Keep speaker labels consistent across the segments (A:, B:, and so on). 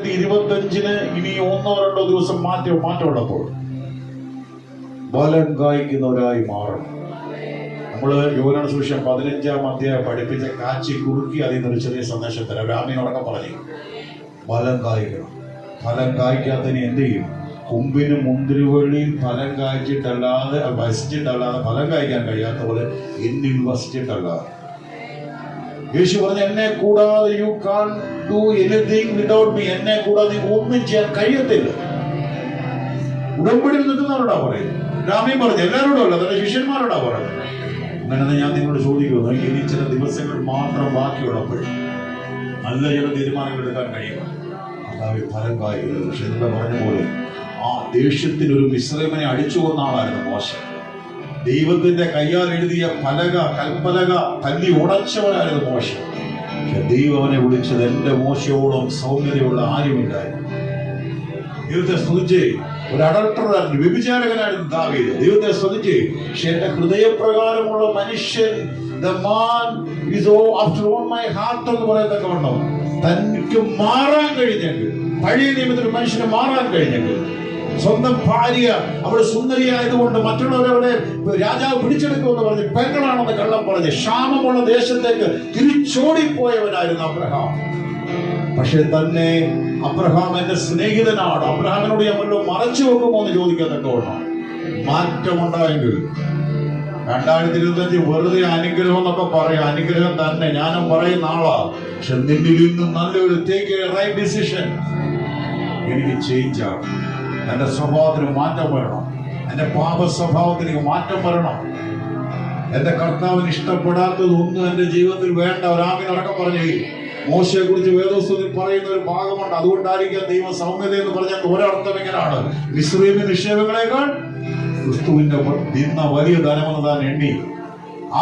A: 25 ഇനി 1-2 ദിവസം മാറ്റമുള്ളപ്പോൾ ബലം കായ്ക്കുന്നവരായി മാറണം. നമ്മള് യോഹന്നാൻ സുവിശേഷം 15-ാം അധ്യായം പഠിപ്പിച്ച കാച്ചി കുറുക്കി അതിൽ നിന്നൊരു ചെറിയ സന്ദേശം തരാം. രാമീനോടൊക്കെ പറഞ്ഞു ഫലം കായ്ക്കണം. ഫലം കായ്ക്കാത്തതിന് എന്ത് ചെയ്യും? കുമ്പിന് മുന്തിരിവള്ളിയിൽ ഫലം കായ്ച്ചിട്ടല്ലാതെ വസിച്ചിട്ടല്ലാതെ ഫലം കായ്ക്കാൻ കഴിയാത്ത പോലെ എന്നിൽ വസിച്ചിട്ടല്ലാതെ. യേശു പറഞ്ഞു, എന്നെ കൂടാതെ you can do anything without me. എന്നെ കൂടാതെ ഒന്നും ചെയ്യാൻ കഴിയത്തില്ല. ഉടമ്പടിയിൽ നിൽക്കുന്നവരോടാ പറയുന്നത്. രാമീൻ പറഞ്ഞു, എല്ലാവരോടും അല്ല, തന്റെ ശിഷ്യന്മാരോടാ പറയുന്നത്. അങ്ങനെ ഞാൻ നിങ്ങളോട് ചോദിക്കുന്നു, ഇനി ചില ദിവസങ്ങൾ മാത്രം ബാക്കിയുള്ളപ്പോൾ നല്ല ചില തീരുമാനങ്ങൾ എടുക്കാൻ കഴിയുക. അതായത് ഫലം കായ്ക്കുന്നത്. പക്ഷെ എന്താ പറഞ്ഞ പോലെ ആ ദേഷ്യത്തിനൊരു മിശ്രമനെ അടിച്ചു കൊന്ന ആളായിരുന്നു മോശ. ദൈവത്തിന്റെ കയ്യാൽ എഴുതിയ കൽപ്പലക തല്ലി ഉടച്ചവനായിരുന്നു മോശ. പക്ഷെ ദൈവം അവനെ വിളിച്ചത് എന്റെ മോശയോളം സൗന്ദര്യമുള്ള ആരുമില്ലായിരുന്നു. ദൈവത്തെ സ്തുതിച്ച് ഒരു അഡൾട്ടറായിരുന്നു, വ്യഭിചാരകനായിരുന്നു ദാവീദ്. ദൈവത്തെ സ്തുതിച്ച് പക്ഷെ എന്റെ ഹൃദയപ്രകാരമുള്ള മനുഷ്യൻ the man is after all my heart എന്ന് പറയത്തക്ക വണ്ണം തനിക്ക് മാറാൻ കഴിഞ്ഞെങ്കിൽ, പഴയ നിയമത്തിൽ മനുഷ്യന് മാറാൻ കഴിഞ്ഞെങ്കിൽ, സ്വന്തം ഭാര്യ അവൾ സുന്ദരിയായതുകൊണ്ട് മറ്റുള്ളവരവരെ രാജാവ് പിടിച്ചെടുക്കുമെന്ന് പറഞ്ഞ് പെങ്ങളാണെന്ന് കള്ളം പറഞ്ഞ് ക്ഷാമമുള്ള ദേശത്തേക്ക് തിരിച്ചോടിപ്പോയവനായിരുന്നു അബ്രഹാം. പക്ഷെ തന്നെ അബ്രഹാം എന്റെ സ്നേഹിതനാണ്, അബ്രഹാമിനോട് ഞാൻ വല്ലതും മറച്ചു വെക്കുമോ എന്ന് ചോദിക്കത്തക്കവണ്ണം മാറ്റമുണ്ടായെങ്കിൽ 2025 വെറുതെ അനുഗ്രഹം എന്നൊക്കെ പറയാം. അനുഗ്രഹം തന്നെ, ഞാനും പറയുന്ന ആളാ. പക്ഷെ നിന്നിൽ നിന്ന് നല്ലൊരു ടേക്ക് എ റൈറ്റ് ഡിസിഷൻ. എനിക്ക് ചേഞ്ച് ആകും. എന്റെ സ്വഭാവത്തിന് മാറ്റം വരണം. എന്റെ പാപ സ്വഭാവത്തിന് മാറ്റം വരണം. എന്റെ കർത്താവിന് ഇഷ്ടപ്പെടാത്തതൊന്നും എന്റെ ജീവിതത്തിൽ വേണ്ട. ഒരാമിനടക്കം പറഞ്ഞു, മോശയെ കുറിച്ച് വേദോസ്തത്തിൽ പറയുന്ന ഒരു ഭാഗമുണ്ട്. അതുകൊണ്ടായിരിക്കാം ദൈവ സൗമ്യത എന്ന് പറഞ്ഞാൽ ഒരർത്ഥം എങ്ങനെയാണ്? മിസ്രയീമിൻ നിക്ഷേപങ്ങളെക്കാൾ ക്രിസ്തുവിന്റെ നിന്ന വലിയ ധനമെന്ന് താൻ എണ്ണി.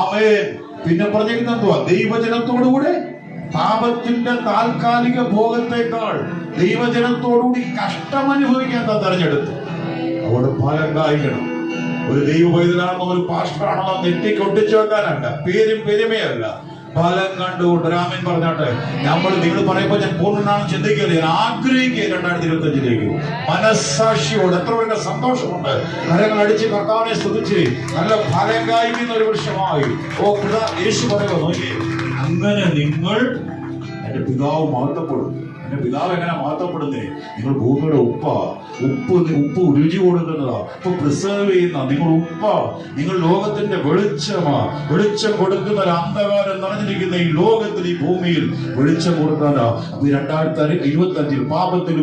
A: ആമേൻ. പിന്നെ പറഞ്ഞിരിക്കുന്ന എന്തുവാ? ദൈവജനത്തോടുകൂടെ പാപത്തിന്റെ താൽക്കാലിക ഭോഗത്തെക്കാൾ ദൈവജനത്തോടുകൂടി കഷ്ടം അനുഭവിക്കാൻ താൻ തെരഞ്ഞെടുത്തു. അവിടെ ഫലം കായ്ക്കണം. ഒരു ദൈവ പൈതലാണെന്നോ ഒരു പാസ്റ്ററാണെന്നോ നെറ്റിക്കൊട്ടിച്ചു വെക്കാനല്ല, പേരും പെരുമയല്ല, ഫലം കണ്ടുകൊണ്ട്. രാമൻ പറഞ്ഞാട്ടെ, നിങ്ങൾ പറയുമ്പോൾ ഞാൻ പൂർണ്ണനാണെന്ന് ചിന്തിക്കരുത്. ഞാൻ ആഗ്രഹിക്കുക 2025 മനസ്സാക്ഷിയോട്. എത്ര പേരുടെ സന്തോഷമുണ്ട്. കരങ്ങൾ അടിച്ച് കർത്താവിനെ സ്തുതിച്ച് നല്ല ഫലം കായ്ക്കുന്ന ഒരു വൃക്ഷമായി. യേശു പറയുന്നു, അങ്ങനെ നിങ്ങൾ എന്റെ പിതാവ് മഹത്വപ്പെടും. എന്റെ പിതാവ് എങ്ങനെ മഹത്വപ്പെടുന്നേ? നിങ്ങൾ ഭൂമിയുടെ ഉപ്പ് രുചി കൊടുക്കുന്നതാ, ഉപ്പ് പ്രിസർവ് ചെയ്യുന്ന നിങ്ങൾ നിങ്ങൾ ലോകത്തിന്റെ വെളിച്ചം കൊടുക്കുന്ന ഒരു അന്ധകാരം നിറഞ്ഞിരിക്കുന്ന ഈ ലോകത്തിൽ, ഈ ഭൂമിയിൽ വെളിച്ചം കൊടുക്കാനാ. 2025 പാപത്തിൽ